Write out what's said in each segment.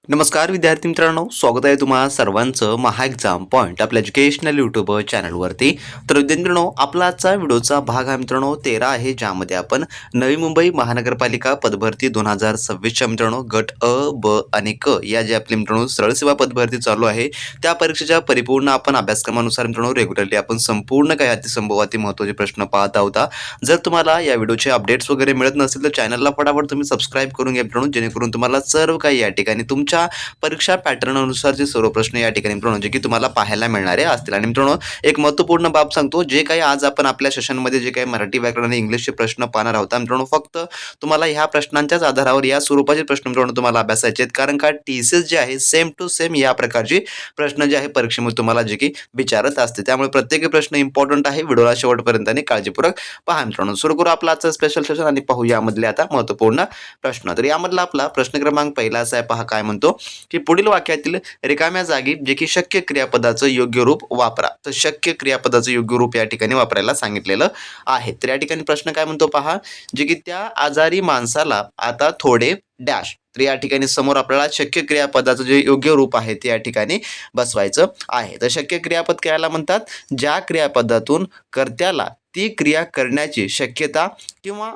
नमस्कार विद्यार्थी मित्रांनो, स्वागत आहे तुम्हा सर्वांचं महा एक्झाम पॉईंट आपल्या एज्युकेशनल यूट्यूब चॅनलवरती. तर विद्यार्थी मित्रांनो, आपला आजचा व्हिडिओचा भाग आहे मित्रांनो 13 आहे, ज्यामध्ये आपण नवी मुंबई महानगरपालिका पदभरती 2026च्या मित्रांनो गट अ, ब आणि क या जे आपली मित्रांनो सरळ सेवा पदभरती चालू आहे, त्या परीक्षेच्या परिपूर्ण आपण अभ्यासक्रमानुसार मित्रांनो रेग्युलरली आपण संपूर्ण काही अतिसंभवाती महत्त्वाचे प्रश्न पाहत आहोत. जर तुम्हाला या व्हिडिओचे अपडेट्स वगैरे मिळत नसेल तर चॅनलला फटाफट तुम्ही सबस्क्राईब करून घ्या मित्रांनो, जेणेकरून तुम्हाला सर्व काही या ठिकाणी तुमच्या परीक्षा पॅटर्न अनुसारचे सर्व प्रश्न या ठिकाणी मित्रांनो जे की तुम्हाला पाहायला मिळणारे असतील. आणि मित्रांनो, एक महत्त्वपूर्ण बाब सांगतो, जे काही आज आपण आपल्या सेशनमध्ये जे काही मराठी व्याकरण आणि इंग्लिशचे प्रश्न पाहणार आहोत मित्रांनो, फक्त तुम्हाला ह्या प्रश्नांच्याच आधारावर या स्वरूपाचे प्रश्न मित्रांनो तुम्हाला अभ्यासायचे आहेत. कारण का टीसीएस जे आहे सेम टू सेम या प्रकारची प्रश्न जे आहे परीक्षेमध्ये तुम्हाला जे की विचारत असते. त्यामुळे प्रत्येक प्रश्न इम्पॉर्टंट आहे. व्हिडिओला शेवटपर्यंत आणि काळजीपूर्वक पहा मित्रांनो. सुरू करू आपला आजचा स्पेशल सेशन आणि पाहू यामधले आता महत्त्वपूर्ण प्रश्न. तर यामधला आपला प्रश्न क्रमांक पहिला असा आहे, पहा काय म्हणतो की पुढील वाक्यातील रिकाम्या जागी जे की शक्य क्रियापदाचं योग्य रूप वापरा. तर शक्य क्रियापदाचं योग्य रूप या ठिकाणी वापरायला सांगितलेलं आहे. तर या ठिकाणी प्रश्न काय म्हणतो पहा, जे की त्या आजारी माणसाला आता थोडे डॅश. तर या ठिकाणी समोर आपल्याला शक्य क्रियापदाचं जे योग्य रूप आहे ते या ठिकाणी बसवायचं आहे. तर शक्य क्रियापद कायला म्हणतात, ज्या क्रियापदातून कर्त्याला ती क्रिया करण्याची शक्यता किंवा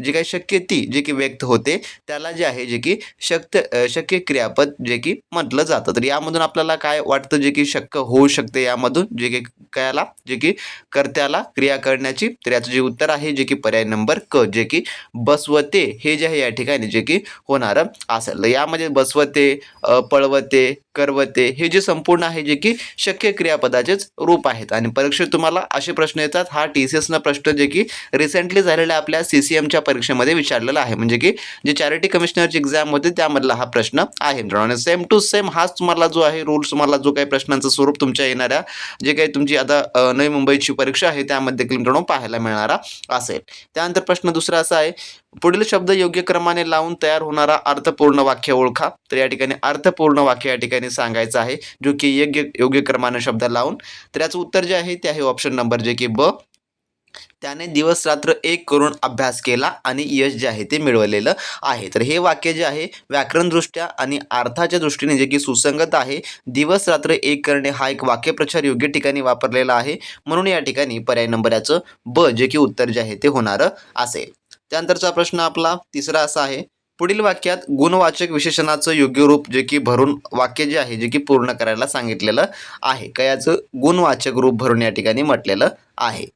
जी काही शक्य ती जे की व्यक्त होते त्याला जे आहे जे की शक्य क्रियापद जे की म्हटलं जातं. तर यामधून आपल्याला काय वाटतं, जे की शक्य होऊ शकते यामधून जे की कायला जे की कर्त्याला क्रिया करण्याची. तर याचं जे उत्तर आहे जे की पर्याय नंबर क, जे की बसवते हे जे आहे या ठिकाणी जे की होणारं असेल. तर यामध्ये बसवते, पळवते, करवते हे जे संपूर्ण आहे जे की शक्य क्रियापदाचेच रूप आहेत. आणि परीक्षेत तुम्हाला असे प्रश्न येतात. हा टीसीएसनं प्रश्न जे की रिसेंटली झालेल्या आपल्या सीसीएमच्या परीक्षेमध्ये विचारलेला आहे, म्हणजे की जे चॅरिटी कमिशनरची एक्झाम होते त्यामधला हा प्रश्न आहे मित्रांनो. आणि सेम टू सेम हाच तुम्हाला जो आहे रूल्स, तुम्हाला जो काही प्रश्नांचं स्वरूप तुमच्या येणाऱ्या जे काही तुमची आता नवी मुंबईची परीक्षा आहे त्यामध्ये देखील मित्रांनो पाहायला मिळणारा असेल. त्यानंतर प्रश्न दुसरा असा आहे, पुढील शब्द योग्य क्रमाने लावून तयार होणारा अर्थपूर्ण वाक्य ओळखा. तर या ठिकाणी अर्थपूर्ण वाक्य या ठिकाणी सांगायचं आहे, जो की योग्य क्रमाने शब्द लावून. तर याचं उत्तर जे आहे ते आहे ऑप्शन नंबर जे की ब. त्याने दिवस रात्र एक करून अभ्यास केला आणि यश जे आहे ते मिळवलेलं आहे. तर हे वाक्य जे आहे व्याकरणदृष्ट्या आणि अर्थाच्या दृष्टीने जे की सुसंगत आहे. दिवस रात्र एक करणे हा एक वाक्यप्रचार योग्य ठिकाणी वापरलेला आहे, म्हणून या ठिकाणी पर्याय नंबर याचं ब जे की उत्तर जे आहे ते होणारं असेल. त्यानंतरचा प्रश्न आपला तिसरा असा आहे, पुढील वाक्यात गुणवाचक विशेषणाचं योग्य रूप जे की भरून वाक्य जे आहे जे की पूर्ण करायला सांगितलेलं आहे. याचं गुणवाचक रूप भरून या ठिकाणी म्हटलेलं आहे.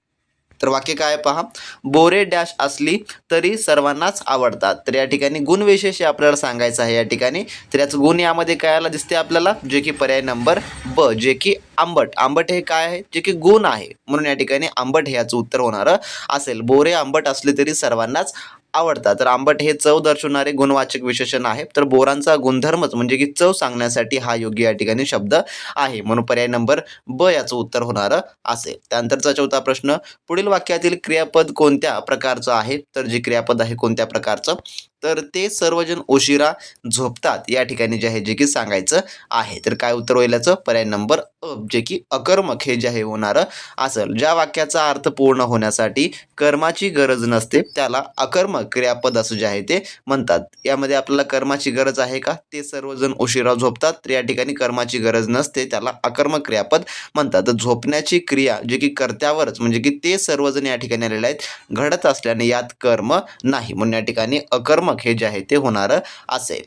तर वाक्य काय पहा, बोरे डॅश असली तरी सर्वांनाच आवडतात. तर या ठिकाणी गुणविशेष आपल्याला सांगायचं आहे या ठिकाणी. तर याचं गुण यामध्ये कायला दिसते आपल्याला, जे की पर्याय नंबर ब, जे की आंबट. आंबट हे काय आहे, जे की गुण आहे, म्हणून या ठिकाणी आंबट हे याचं उत्तर होणारं असेल. बोरे आंबट असले तरी सर्वांनाच आवडतात. तर आंबट हे चव दर्शवणारे गुणवाचक विशेषण आहे. तर बोरांचा गुणधर्मच म्हणजे की चव सांगण्यासाठी हा योग्य या ठिकाणी शब्द आहे, म्हणून पर्याय नंबर ब याचं उत्तर होणारं असेल. त्यानंतरचा चौथा प्रश्न, पुढील वाक्यातील क्रियापद कोणत्या प्रकारचं आहे. तर जे क्रियापद आहे कोणत्या प्रकारचं, तर ते सर्वजण उशिरा झोपतात या ठिकाणी जे आहे जे की सांगायचं आहे. तर काय उत्तर होईल याचं, पर्याय नंबर अ, जे की अकर्मक हे जे आहे होणारं असेल. ज्या वाक्याचा अर्थ पूर्ण होण्यासाठी कर्माची गरज नसते त्याला अकर्मक क्रियापद असं जे आहे ते म्हणतात. यामध्ये आपल्याला कर्माची गरज आहे का, ते सर्वजण उशिरा झोपतात. तर या ठिकाणी कर्माची गरज नसते त्याला अकर्मक क्रियापद म्हणतात. तर झोपण्याची क्रिया जे की कर्त्यावरच म्हणजे की ते सर्वजण या ठिकाणी आलेले आहेत, घडत असल्याने यात कर्म नाही, म्हणून या ठिकाणी अकर्मक हे जे आहे ते होणारं असेल.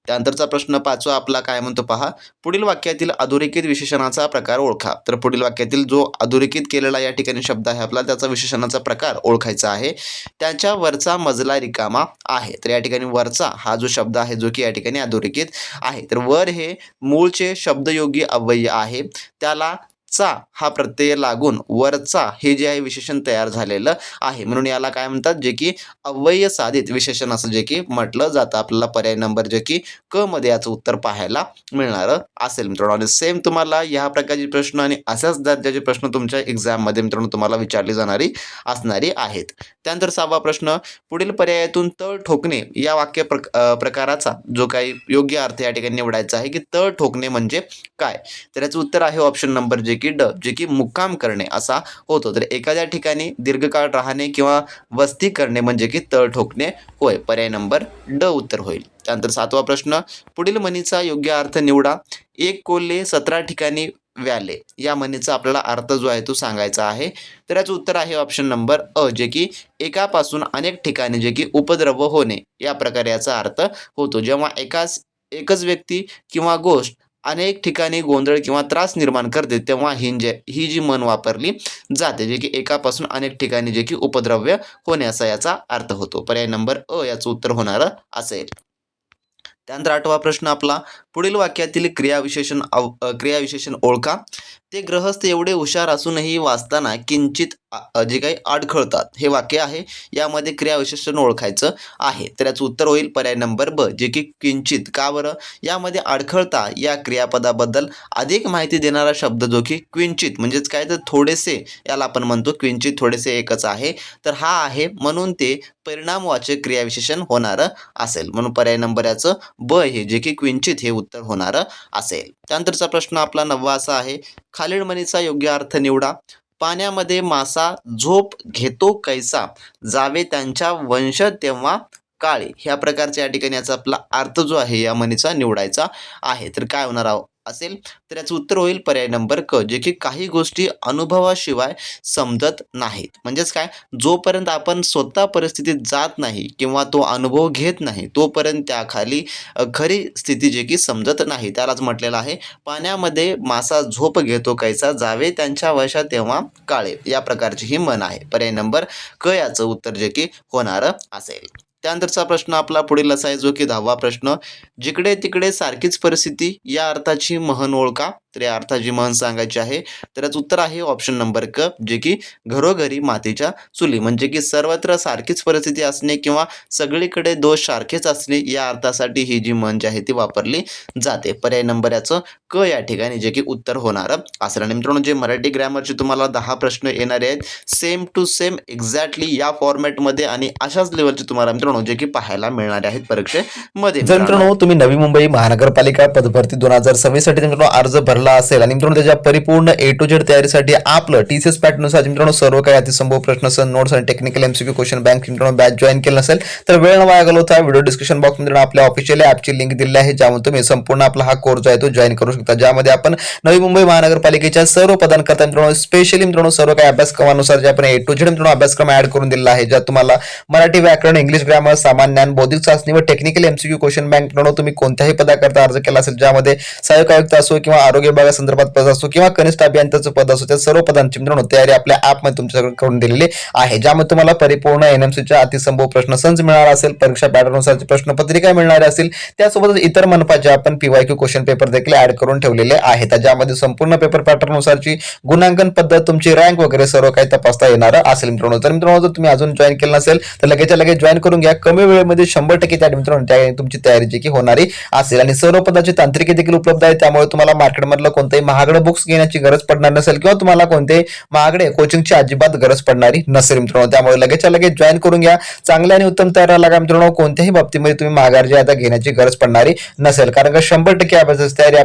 त्यानंतरचा प्रश्न पाचवा आपला काय म्हणतो पहा, पुढील वाक्यातील अधोरेखित विशेषणाचा प्रकार ओळखा. तर पुढील वाक्यातील जो अधोरेखित केलेला या ठिकाणी शब्द आहे आपला, त्याचा विशेषणाचा प्रकार ओळखायचा आहे. त्याच्या वरचा मजला रिकामा आहे. तर या ठिकाणी वरचा हा जो शब्द आहे जो की या ठिकाणी अधोरेखित आहे. तर वर हे मूळचे शब्दयोगी अव्यय आहे, त्याला चा हा प्रत्यय लागून वरचा हे जे आहे विशेषण तयार झालेलं आहे, म्हणून याला काय म्हणतात, जे की अव्यय साधित विशेषण असं जे की म्हटलं जातं. आपल्याला पर्याय नंबर जे की क मध्ये याचं उत्तर पाहायला मिळणारं असेल मित्रांनो. आणि सेम तुम्हाला ह्या प्रकारचे प्रश्न आणि अशाच दर्जाचे प्रश्न तुमच्या एक्झाममध्ये मित्रांनो तुम्हाला विचारली असणारी आहेत. त्यानंतर सहावा प्रश्न, पुढील पर्यायातून तळ ठोकणे या प्रकाराचा जो काही योग्य अर्थ या ठिकाणी निवडायचा आहे, की तळ ठोकणे म्हणजे काय. तर याचं उत्तर आहे ऑप्शन नंबर जे की ड, जे की मुक्काम करणे असा होतो. तर एखाद्या ठिकाणी दीर्घकाळ राहणे किंवा वस्ती करणे म्हणजे की तळ ठोकणे होय. पर्याय नंबर ड उत्तर होईल. त्यानंतर 7वा प्रश्न, पुढील म्हणीचा योग्य अर्थ निवडा. एक कोल्हे 17 ठिकाणी व्याले या म्हणीचा आपल्याला अर्थ जो आहे तो सांगायचा आहे. तर याचं उत्तर आहे ऑप्शन नंबर अ, जे की एकापासून अनेक ठिकाणी जे की उपद्रव होणे या प्रकारे याचा अर्थ होतो. जेव्हा एकच व्यक्ती किंवा गोष्ट अनेक ठिकाणी गोंधळ किंवा त्रास निर्माण करते तेव्हा ही जी म्हण वापरली जाते, जे की एकापासून अनेक ठिकाणी जे की उपद्रव्य होणे असा याचा अर्थ होतो. पर्याय नंबर अ याचं उत्तर होणारं असेल. त्यानंतर 8वा प्रश्न आपला, पुढील वाक्यातील क्रियाविशेषण ओळखा. ते गृहस्थ एवढे हुशार असूनही वाचताना किंचित जे काही अडखळतात हे वाक्य आहे. यामध्ये क्रियाविशेषण ओळखायचं आहे. तर याचं उत्तर होईल पर्याय नंबर ब, जे की किंचित. का बरं? यामध्ये अडखळता या क्रियापदाबद्दल अधिक माहिती देणारा शब्द जो की क्विंचित म्हणजेच काय तर थोडेसे याला आपण म्हणतो. क्विंचित थोडेसे एकच आहे. तर हा आहे म्हणून ते परिणामवाचक क्रियाविशेषण होणारं असेल. म्हणून पर्याय नंबर याचं ब हे जे की क्विंचित हे उत्तर होणारं असेल. त्यानंतरचा प्रश्न आपला 9वा असा आहे, खालील म्हणीचा योग्य अर्थ निवडा. पाण्यामध्ये मासा झोप घेतो कैसा, जावे त्यांच्या वंश तेव्हा काळे. ह्या प्रकारच्या या ठिकाणी याचा आपला अर्थ जो आहे या म्हणीचा निवडायचा आहे. तर काय होणार असेल? तर याचं उत्तर होईल पर्याय नंबर क, जे की काही गोष्टी अनुभवाशिवाय समजत नाहीत. म्हणजेच काय, जोपर्यंत आपण स्वतः परिस्थितीत जात नाही किंवा तो अनुभव घेत नाही तोपर्यंत त्याखाली खरी स्थिती जे की समजत नाही. त्यालाच म्हटलेलं आहे पाण्यामध्ये मासा झोप घेतो कैसा, जावे त्यांच्या वशात तेव्हा काळे. या प्रकारची ही म्हण आहे. पर्याय नंबर क याचं उत्तर जे की होणारं असेल. त्यानंतरचा प्रश्न आपला पुढील असा आहे, जो की 10वा प्रश्न, जिकडे तिकडे सारखीच परिस्थिती या अर्थाची म्हण ओळखा. तर या अर्थाची म्हण सांगायची आहे. तर याचं उत्तर आहे ऑप्शन नंबर क, जे की घरोघरी मातीच्या चुली. म्हणजे की सर्वत्र सारखीच परिस्थिती असणे किंवा सगळीकडे दोष सारखेच असणे या अर्थासाठी ही जी म्हण जी आहे ती वापरली जाते. पर्याय नंबर याचं क या ठिकाणी जे की उत्तर होणारं असेल. आणि मित्रांनो, जे मराठी ग्रॅमरचे तुम्हाला 10 प्रश्न येणारे आहेत सेम टू सेम एक्झॅक्टली या फॉर्मॅटमध्ये आणि अशाच लेवलचे तुम्हाला मित्रांनो जे की पाहायला मिळणारे आहेत परीक्षेमध्ये. जर मित्रांनो तुम्ही नवी मुंबई महानगरपालिका पदभरती 2026 साठी मित्रांनो अर्ज भरला असेल आणि मित्रांनो त्याच्या परिपूर्ण ए टू झेड तयारीसाठी आपलं टीसीएस पॅटर्ननुसार मित्रांनो सर्व काही अतिसंभव प्रश्न नोट्स आणि टेक्निकल एमसीक्यू क्वेश्चन बँक मित्रांनो बॅच जॉईन केलं नसेल तर वेळ न वाया घालवता व्हिडिओ डिस्क्रिप्शन बॉक्स मध्ये आपल्या ऑफिशियल ॲपची लिंक दिली आहे, ज्यामध्ये तुम्ही संपूर्ण आपला हा कोर्स जो आहे तो जॉईन करू शकता, ज्यामध्ये आपण नवी मुंबई महानगरपालिकेच्या सर्व पदांकरता मित्रांनो स्पेशली मित्रांनो सर्व काही अभ्यासक्रमानुसार जे आपण ए टू झेड मित्रांनो अभ्यासक्रम ऍड करून दिलेला आहे, ज्यात तुम्हाला मराठी व्याकरण, इंग्लिश ग्रामर, सामान्य ज्ञान, बौद्धिक चाचणी व टेक्निकल एमसीक्यू क्वेश्चन बँक मित्रांनो तुम्ही कोणत्याही पदाकरता अर्ज केला असेल, ज्यामध्ये सहाय्यक आयुक्त असो किंवा आरोग्य विभागासंदर्भात पद असो किंवा कनिष्ठ अभियंत्याचं पद असो, त्या सर्व पदांची मित्रांनो तयारी आपल्या ॲपमध्ये तुमच्याकडे करून दिलेली आहे, ज्यामध्ये तुम्हाला परिपूर्ण एनएमसीच्या अतिसंभव प्रश्न संच मिळणार असेल, परीक्षा पॅटर्ननुसारची प्रश्नपत्रिका मिळणार असेल, त्यासोबतच इतर मनपाचे आपण पीवायक्यू क्वेश्चन पेपर देखील ऍड करून ठेवलेले आहेत, ज्यामध्ये संपूर्ण पेपर पॅटर्ननुसारची गुणांकन पद्धत, तुमची रँक वगैरे सर्व काही तपासता येणार असेल मित्रांनो. तर मित्रांनो, जर तुम्ही अजून जॉईन केलं नसेल तर लगेच जॉईन करून घ्या. कमी वेळेमध्ये 100% त्या मित्रांनो तुमची तयारी जी की होणारी असेल आणि सर्व पदाची तांत्रिकी देखील उपलब्ध आहे, त्यामुळे तुम्हाला मार्केटमधलं कोणतेही महागडे बुक्स घेण्याची गरज पडणार नसेल किंवा तुम्हाला कोणतेही महागडे कोचिंगची अजिबात गरज पडणारी नसेल मित्रांनो. त्यामुळे लगेच जॉईन करून घ्या. चांगल्या आणि उत्तम तयार लागा मित्रांनो. कोणत्याही बाबतीमध्ये तुम्ही माघार जी आता घेण्याची गरज पडणारी नसेल, कारण का 100% अभ्यासाची तयारी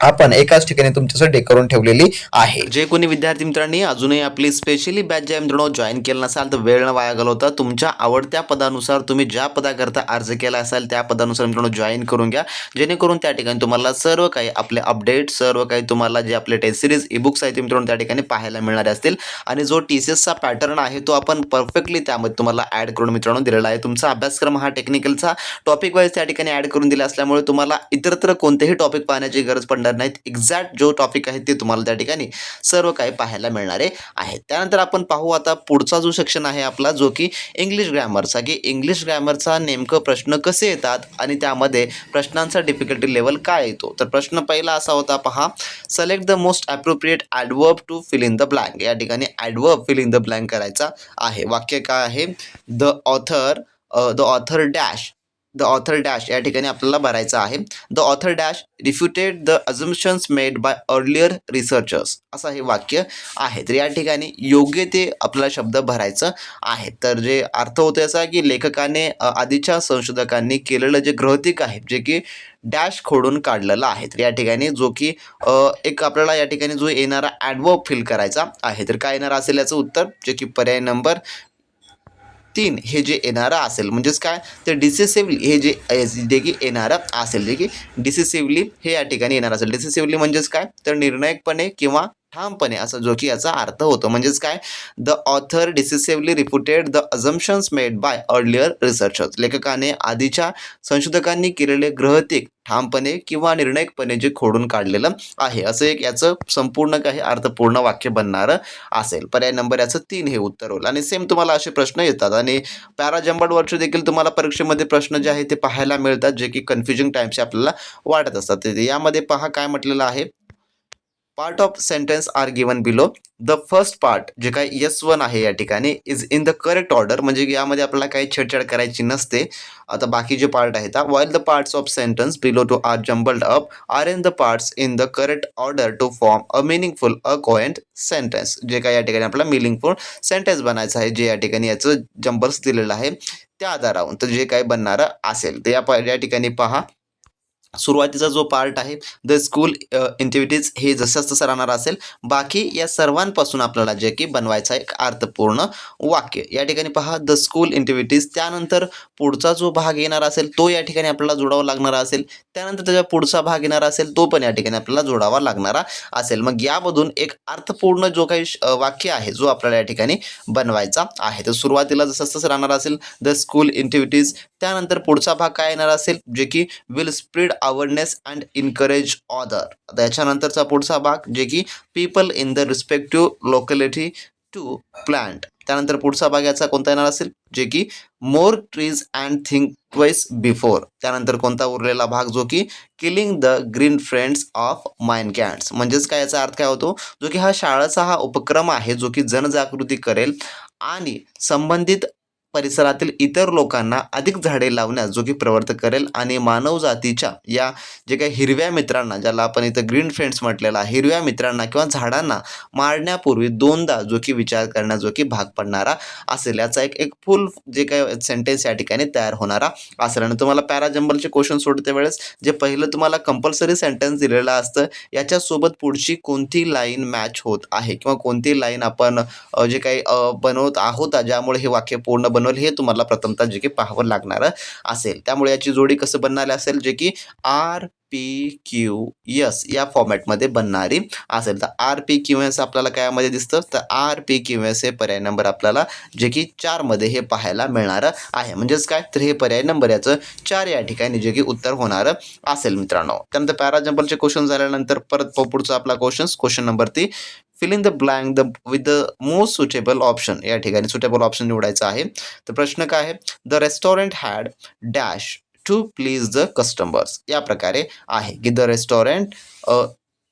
आपण एकाच ठिकाणी तुमच्यासाठी करून ठेवलेली आहे. जे कोणी विद्यार्थी मित्रांनी अजूनही आपली स्पेशली बॅच जे मित्रांनो जॉईन केलं नसाल तर वेळ न वाया घालवता तुमच्या आवडत्या पदानुसार तुम्ही ज्या पदाकरता अर्ज केला असाल त्या पदानुसार मित्रांनो जॉईन करून घ्या, जेणेकरून त्या ठिकाणी तुम्हाला सर्व काही आपले अपडेट, सर्व काही तुम्हाला जे आपले टेस्ट सिरीज ईबुक्स आहेत मित्रांनो त्या ठिकाणी पाहायला मिळणारे असतील आणि जो टीसीएसचा पॅटर्न आहे तो आपण परफेक्टली त्यामध्ये तुम्हाला ॲड करून मित्रांनो दिलेला आहे. तुमचा अभ्यासक्रम हा टेक्निकलचा टॉपिक वाईज त्या ठिकाणी ॲड करून दिला असल्यामुळे तुम्हाला इतरत्र कोणतेही टॉपिक पाहण्याची गरज पडणार नाहीत. एक्झॅक्ट जो टॉपिक आहे ते तुम्हाला त्या ठिकाणी सर्व काही पाहायला मिळणारे आहेत. त्यानंतर आपण पाहू आता पुढचा जो सेक्शन आहे आपला, जो की इंग्लिश ग्रॅमरचा, की इंग्लिश ग्रॅमरचा नेमकं प्रश्न कसे येतात आणि त्यामध्ये प्रश्नांचा डिफिकल्टी लेवल काय येतो. तर प्रश्न पहिला असा होता, पहा, select the most appropriate adverb to fill in the blank. या ठिकाणी adverb fill in the blank करायचा आहे. वाक्य काय आहे, द ऑथर डॅश या ठिकाणी आपल्याला भरायचं आहे. The author dash refuted the assumptions made by earlier researchers, असं हे वाक्य आहे. तर या ठिकाणी योग्य ते आपल्याला शब्द भरायचं आहे. तर जे अर्थ होतो याचा की लेखकाने आधीच्या संशोधकांनी केलेलं जे गृहीतक आहे जे की डॅश खोडून काढलेलं आहे. तर या ठिकाणी जो की एक आपल्याला या ठिकाणी जो येणारा ॲडवर्ब फिल करायचा आहे. तर काय येणार असेल याचं उत्तर, जे की पर्याय नंबर 3 हे जे येणारं असेल म्हणजेच काय तर डिसिसिव्हली हे जे की येणारं असेल जे की डिसिसिव्हली हे या ठिकाणी येणार असेल. डिसिसिव्हली म्हणजेच काय तर निर्णायकपणे किंवा ठामपणे असं जो की याचा अर्थ होतो. म्हणजेच काय the author decisively refuted the assumptions made by earlier researchers. लेखकाने आधीच्या संशोधकांनी केलेले गृहीतक ठामपणे किंवा निर्णायकपणे जे खोडून काढलेलं आहे असं एक याचं संपूर्ण काही अर्थपूर्ण वाक्य बनणारं असेल. पर्याय नंबर याचं 3 हे उत्तर होईल. आणि सेम तुम्हाला असे प्रश्न येतात आणि पॅराजंबर्डवरचे देखील तुम्हाला परीक्षेमध्ये प्रश्न जे आहे ते पाहायला मिळतात जे की कन्फ्युजिंग टाईपचे आपल्याला वाटत असतात. तर यामध्ये पहा काय म्हटलेलं आहे. Part of sentence are given below. The first part जे काही S1 आहे या ठिकाणी is in the correct order म्हणजे यामध्ये आपल्याला काही छेडछाड करायची नसते. आता बाकी जे पार्ट आहेत while the parts of sentence below to are jumbled up are in the parts in the correct order to form a meaningful a coherent sentence. जे काही या ठिकाणी आपल्याला मिनिंगफुल सेंटेन्स बनायचं आहे जे या ठिकाणी याचं जम्बल्स दिलेलं आहे त्या आधारावरून तर जे काही बनणारं असेल तर या ठिकाणी पहा सुरुवातीचा जो पार्ट आहे द स्कूल ॲक्टिव्हिटीज हे जसं तसं राहणार असेल. बाकी या सर्वांपासून आपल्याला जे की बनवायचं एक अर्थपूर्ण वाक्य. या ठिकाणी पहा द स्कूल ॲक्टिव्हिटीज त्यानंतर पुढचा जो भाग येणार असेल तो या ठिकाणी आपल्याला जोडावा लागणारा असेल. त्यानंतर त्याचा पुढचा भाग येणार असेल तो पण या ठिकाणी आपल्याला जोडावा लागणारा असेल. मग यामधून एक अर्थपूर्ण जो काही वाक्य आहे जो आपल्याला या ठिकाणी बनवायचा आहे. तर सुरुवातीला जसं तसं राहणार असेल द स्कूल ॲक्टिव्हिटीज. त्यानंतर पुढचा भाग काय येणार असेल जे की will spread awareness and encourage other. त्याच्यानंतरचा पुढचा भाग जे की people in the respective locality to plant. त्यानंतर पुढचा भाग याचा कोणता येणार असेल जे की more trees and think twice before. त्यानंतर कोणता उरलेला भाग जो की killing the green friends of mine cats. म्हणजेच काय याचा अर्थ काय होतो जो की शाळेचा हा उपक्रम आहे जो की जनजागृती करेल आणि संबंधित परिसरातील इतर लोकांना अधिक झाडे लावण्यास जो की प्रवृत्त करेल आणि मानवजातीच्या या जे काही हिरव्या मित्रांना ज्याला आपण इथं ग्रीन फ्रेंड्स म्हटलेला आहे हिरव्या मित्रांना किंवा झाडांना मारण्यापूर्वी दोनदा जो की विचार करण्यास जो की भाग पडणारा असेल. याचा एक फुल जे काही सेंटेन्स या ठिकाणी तयार होणारा असेल. आणि तुम्हाला पॅराजंबलचे क्वेश्चन सोडते वेळेस जे पहिलं तुम्हाला कंपल्सरी सेंटेन्स दिलेलं असतं याच्यासोबत पुढची कोणती लाईन मॅच होत आहे किंवा कोणती लाईन आपण जे काही बनवत आहोत ज्यामुळे हे वाक्य पूर्ण बनवलं हे तुम्हाला प्रथमतः जे की पाहावं लागणार असेल. त्यामुळे याची जोडी कसं बनणार असेल जे की RPQS या फॉर्मॅटमध्ये बनणारी असेल. तर RPQS आपल्याला काय दिसतं तर RPQS हे पर्याय नंबर आपल्याला जे की 4 मध्ये हे पाहायला मिळणार आहे. म्हणजेच काय तर हे पर्याय नंबर याचं 4 या ठिकाणी जे की उत्तर होणार असेल मित्रांनो. त्यानंतर पॅराजंबलचे क्वेश्चन झाल्यानंतर परत पुढचा आपला question number 3 fill in the blank with the most suitable option. या ठिकाणी सुटेबल ऑप्शन निवडायचा आहे. तर प्रश्न काय आहे the restaurant had dash to please the customers. या प्रकारे आहे की द रेस्टॉरंट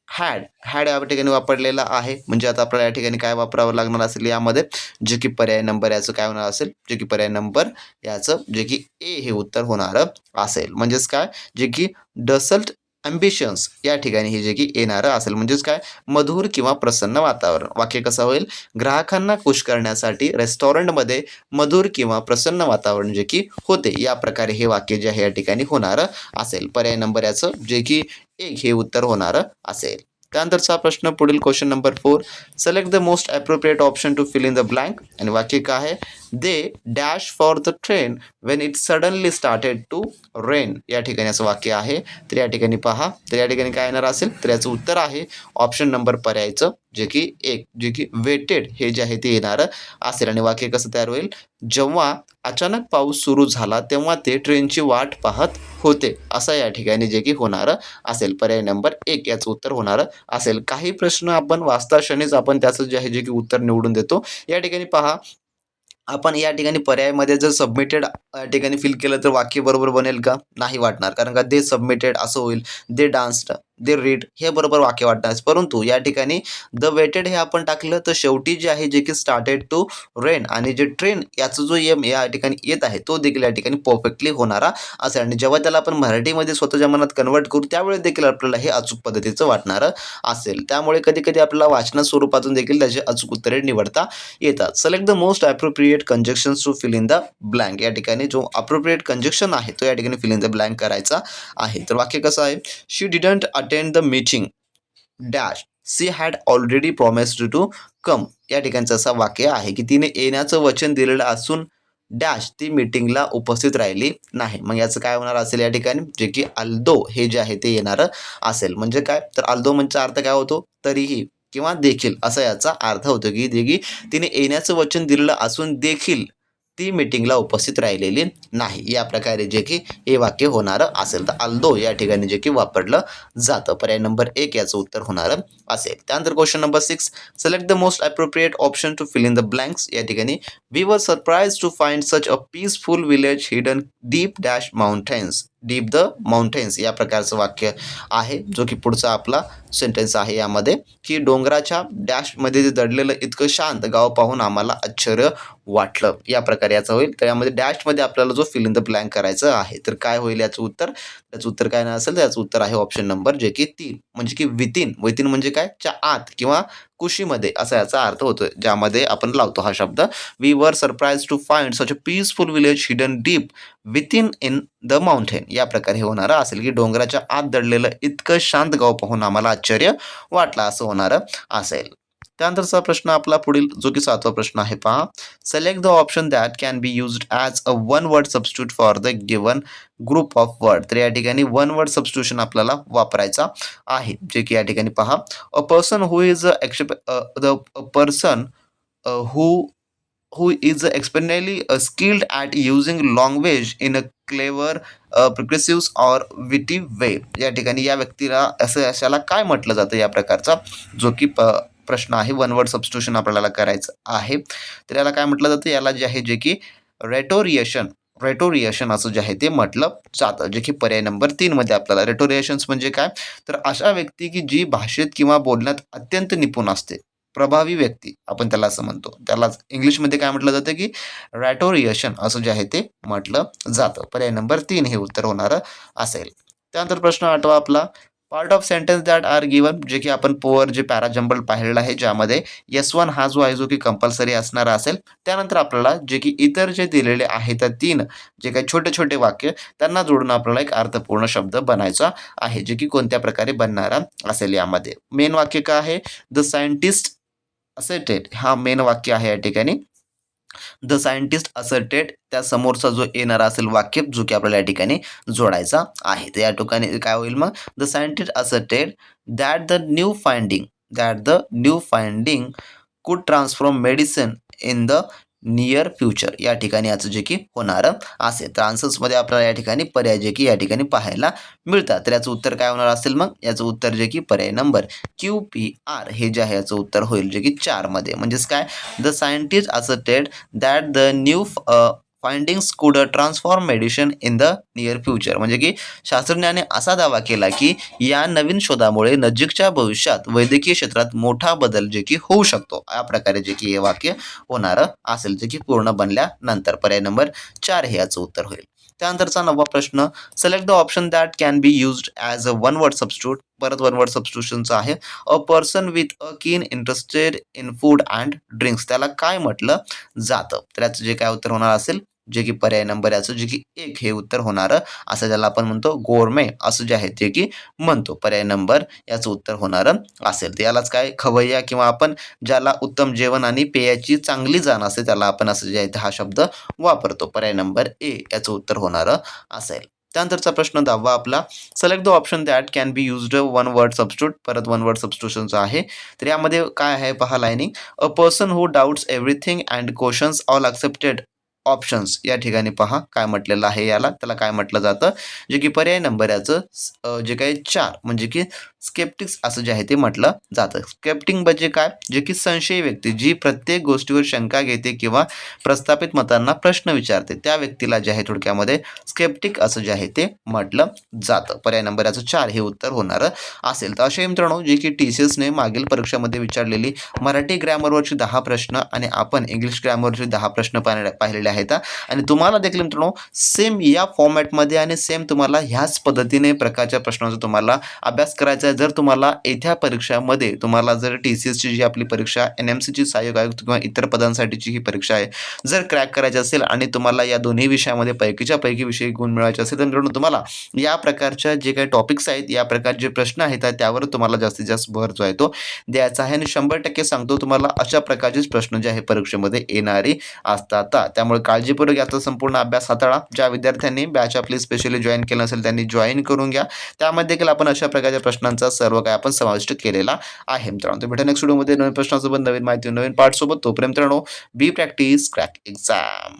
हॅड या ठिकाणी वापरलेला आहे. म्हणजे आता आपल्याला या ठिकाणी काय वापरावं लागणार असेल यामध्ये जे की पर्याय नंबर याचं काय होणार असेल जे की पर्याय नंबर याचं जे की ए हे उत्तर होणार असेल. म्हणजेच काय जे की डसल्ट ॲम्बिशन्स या ठिकाणी हे जे की येणारं असेल. म्हणजेच काय मधुर किंवा प्रसन्न वातावरण. वाक्य कसं होईल ग्राहकांना खुश करण्यासाठी रेस्टॉरंटमध्ये मधुर किंवा प्रसन्न वातावरण जे की होते. या प्रकारे हे वाक्य जे आहे या ठिकाणी होणारं असेल. पर्याय नंबर याचं जे की 1 हे उत्तर होणारं असेल. त्यानंतरचा प्रश्न पुढील question number 4 select the most appropriate option to fill in the blank. आणि वाक्य काय आहे they dash for the train when it suddenly started to rain. या ठिकाणी असं वाक्य आहे. तर या ठिकाणी पहा तर या ठिकाणी काय येणार असेल तर याचं उत्तर आहे ऑप्शन नंबर पर्यायचं जे की 1 जे की वेटेड हे जे आहे ते येणारं असेल. आणि वाक्य कसं तयार होईल जेव्हा अचानक पाऊस सुरू झाला तेव्हा ते ट्रेनची वाट पाहत होते असं या ठिकाणी जे की होणारं असेल. पर्याय नंबर 1 याचं उत्तर होणारं असेल. काही प्रश्न आपण वाचता क्षणीच आपण त्याचं जे आहे जे की उत्तर निवडून देतो. या ठिकाणी पहा आपण या ठिकाणी पर्यायामध्ये जर सबमिटेड या ठिकाणी फिल केलं तर वाक्य बरोबर बनेल का नाही वाटणार. कारण का दे सबमिटेड असं होईल दे डान्स्ड दे रीड हे बरोबर वाक्य वाटणार. परंतु या ठिकाणी द वेटेड हे आपण टाकलं तर शेवटी जे आहे जे की स्टार्टेड टू रेन आणि जे ट्रेन याचं जो एम या ठिकाणी येत आहे तो देखील या ठिकाणी परफेक्टली होणारा असेल. आणि जेव्हा त्याला आपण मराठीमध्ये स्वतःच्या मनात कन्वर्ट करू त्यावेळेस देखील आपल्याला हे अचूक पद्धतीचं वाटणारं असेल. त्यामुळे कधी कधी आपल्याला वाचना स्वरूपातून देखील त्याचे अचूक उत्तरे निवडता येतात. Select the most appropriate conjunctions to fill in the blank. या ठिकाणी जो अप्रोप्रिएट कंजक्शन आहे तो या ठिकाणी फिल इन द ब्लँक करायचा आहे. तर वाक्य कसं आहे she didn't attend the meeting dash she had already promised to come. या ठिकाणचं असं वाक्य आहे की तिने येण्याचं वचन दिलेलं असून डॅश ती मीटिंगला उपस्थित राहिली नाही. मग याचं काय होणार असेल या ठिकाणी, जे की अल्दो हे जे आहे ते येणारं असेल. म्हणजे काय, तर अल्दो म्हणजे अर्थ काय होतो, तरीही किंवा देखील असा याचा अर्थ होतो, की तिने येण्याचं वचन दिलेलं असून देखील ती मीटिंगला उपस्थित राहिलेली नाही. या प्रकारे जे की हे वाक्य होणारं असेल. तर अल्दो या ठिकाणी जे की वापरलं जातं. पर्याय नंबर 1 याचं उत्तर होणारं असेल. त्यानंतर question number 6, select the most appropriate option to fill in the blanks. या ठिकाणी we were surprise to find such a peaceful village hidden deep dash mountains. Deep the mountains या प्रकारचं वाक्य आहे, जो की पुढचा आपला सेंटेन्स आहे यामध्ये, की डोंगराच्या डॅशमध्ये जे दडलेलं इतकं शांत गाव पाहून आम्हाला आश्चर्य वाटलं. या प्रकारे याचं होईल. तर यामध्ये डॅशमध्ये आपल्याला जो फिल इन द ब्लँक करायचं आहे, तर काय होईल याचं उत्तर? त्याचं उत्तर काय नाही असेल, त्याचं उत्तर आहे ऑप्शन नंबर जे की 3, म्हणजे की विथिन. विथिन म्हणजे काय, च्या आत किंवा कुशीमध्ये असा याचा अर्थ होतोय, ज्यामध्ये आपण लावतो हा शब्द. We were surprise to find such a peaceful village hidden deep within in the mountain. या प्रकारे हे होणारं असेल, की डोंगराच्या आत दडलेलं इतकं शांत गाव पाहून आम्हाला आश्चर्य वाटलं, असं होणारं असेल. त्यानंतरचा प्रश्न आपला पुढील, जो की 7वा प्रश्न आहे पहा. Select the option that can be used as a one word substitute for the given group of word. तर या ठिकाणी वन वर्ड सबस्टिट्यूशन आपल्याला वापरायचा आहे, जे की या ठिकाणी पहा, a person who is the person who who is exceptionally skilled at using language in a clever, progressive or witty way. या ठिकाणी या व्यक्तीला असं अशाला काय म्हटलं जातं, या प्रकारचा जो की प्रश्न आहे, वन वर्ड सबस्टिट्यूशन आपल्याला करायचं आहे. तर याला काय म्हटलं जातं, याला जे आहे जे की रेटोरिएशन. रेटोरिएशन असं जे आहे ते म्हटलं जातं, जे की पर्याय नंबर 3 मध्ये आपल्याला. रेटोरिएशन्स म्हणजे काय, तर अशा व्यक्ती की जी भाषेत किंवा बोलण्यात अत्यंत निपुण असते, प्रभावी व्यक्ती आपण त्याला असं म्हणतो. त्यालाच इंग्लिशमध्ये काय म्हटलं जातं, की रॅटोरिएशन असं जे आहे ते म्हटलं जातं. पर्याय नंबर 3 हे उत्तर होणारं असेल. त्यानंतर प्रश्न 8वा आपला, part of sentence that are given. जे की आपण पोअर जे पॅराजंबल पाहिलेलं आहे, ज्यामध्ये S1 हा जो आहे, जो की कंपल्सरी असणारा असेल. त्यानंतर आपल्याला जे की इतर जे दिलेले आहेत, त्या 3 जे काही छोटे छोटे वाक्य, त्यांना जोडून आपल्याला एक अर्थपूर्ण शब्द बनायचा आहे, जे की कोणत्या प्रकारे बनणारा असेल. यामध्ये मेन वाक्य काय आहे, द सायंटिस्ट असर्टेड. हा मेन वाक्य आहे या ठिकाणी. द सायंटिस्ट असर्टेड, त्या समोरचा जो येणारा असेल वाक्य, जो की आपल्याला या ठिकाणी जोडायचा आहे. तर या ठिकाणी काय होईल मग, the scientist asserted that the new finding could transform medicine in the near future. या ठिकाणी याचं जे की होणारं असेल. तर आन्सर्समध्ये आपल्याला या ठिकाणी पर्याय जे की या ठिकाणी पाहायला मिळतात. तर याचं उत्तर काय होणार असेल मग, याचं उत्तर जे की पर्याय नंबर QPR हे जे आहे याचं उत्तर होईल, जे की 4 मध्ये. म्हणजेच काय, the scientist asserted that the new findings could transform medicine in the near future. म्हणजे की शास्त्रज्ञाने असा दावा केला, की या नवीन शोधामुळे नजीकच्या भविष्यात वैद्यकीय क्षेत्रात मोठा बदल जे की होऊ शकतो. या प्रकारे जे की हे वाक्य होणारं असेल, जे की पूर्ण बनल्यानंतर. पर्याय नंबर 4 हे याचं उत्तर होईल. त्यानंतरचा 9वा प्रश्न, select the option that can be used as a one word substitute. परत वन वर्ड सबस्टिट्यूशनचं आहे. अ पर्सन विथ अ कीन interested in food and drinks. त्याला काय म्हटलं जातं, तर याचं जे काय उत्तर होणार असेल, जे की पर्याय नंबर याचं जे की 1 हे उत्तर होणारं असं, ज्याला आपण म्हणतो गोरमे असं जे आहे ते की म्हणतो. पर्याय नंबर याचं उत्तर होणारं असेल. तर यालाच काय, खवय्या किंवा आपण ज्याला उत्तम जेवण आणि पेयाची चांगली जाण असते, त्याला आपण असं जे आहे ते हा शब्द वापरतो. पर्याय नंबर ए याचं उत्तर होणारं असेल. त्यानंतरचा प्रश्न 10वा आपला, select the option that can be used one word substitute. परत वन वर्ड सबस्टिट्यूशनचं आहे. तर यामध्ये काय आहे पहा, lining, a person who doubts everything and questions all accepted options. या ठिकाणी पहा काय म्हटलेलं आहे, याला त्याला काय म्हटलं जातं, जे की पर्याय नंबर याचं जे काही 4 म्हणजे की स्केप्टिक्स असं जे आहे ते म्हटलं जातं. स्केप्टिक म्हणजे काय, जे की संशयी व्यक्ती, जी प्रत्येक गोष्टीवर शंका घेते किंवा प्रस्थापित मतांना प्रश्न विचारते, त्या व्यक्तीला जे आहे थोडक्यामध्ये स्केप्टिक असं जे आहे ते म्हटलं जातं. पर्याय नंबर याचं 4 हे उत्तर होणारं असेल. तर असे मित्रांनो, जे की TCSने मागील परीक्षामध्ये विचारलेली मराठी ग्रॅमरवरची 10 प्रश्न आणि आपण इंग्लिश ग्रॅमरवरचे 10 प्रश्न पाहिलेले आहेत. आणि तुम्हाला देखील मित्रांनो सेम या फॉर्मॅटमध्ये आणि सेम तुम्हाला ह्याच पद्धतीने प्रकारच्या प्रश्नांचा तुम्हाला अभ्यास करायचा आहे. जर तुम्हाला येत्या परीक्षामध्ये तुम्हाला जर TCSची जी आपली परीक्षा, NMCची सहाय्यक आयुक्त किंवा इतर पदांसाठीची ही परीक्षा आहे, जर क्रॅक करायची असेल आणि तुम्हाला या दोन्ही विषयामध्ये पैकीच्या पैकी विषय गुण मिळवायचे असेल, तर मित्रांनो तुम्हाला या प्रकारच्या जे काही टॉपिक्स आहेत, या प्रकारचे जे प्रश्न आहेत, त्यावर तुम्हाला जास्तीत जास्त भर जो आहे तो द्यायचा आहे. आणि 100% सांगतो तुम्हाला अशा प्रकारचेच प्रश्न जे आहे परीक्षेमध्ये येणारे असतात. त्यामुळे काळजीपूर्वक याचा संपूर्ण अभ्यास हाताळा. ज्या विद्यार्थ्यांनी बॅच आपली स्पेशली जॉईन केलं नसेल त्यांनी जॉईन करून घ्या. त्यामध्ये देखील आपण अशा प्रकारच्या प्रश्नांचा सर्व काही आपण समाविष्ट केलेला आहे मित्रांनो. तर भेटूया नेक्स्ट व्हिडिओमध्ये नवीन प्रश्नासोबत, नवीन माहिती, नवीन पार्टसोबत. तोपर्यंत मित्रांनो, बी प्रॅक्टिस क्रॅक एक्झाम.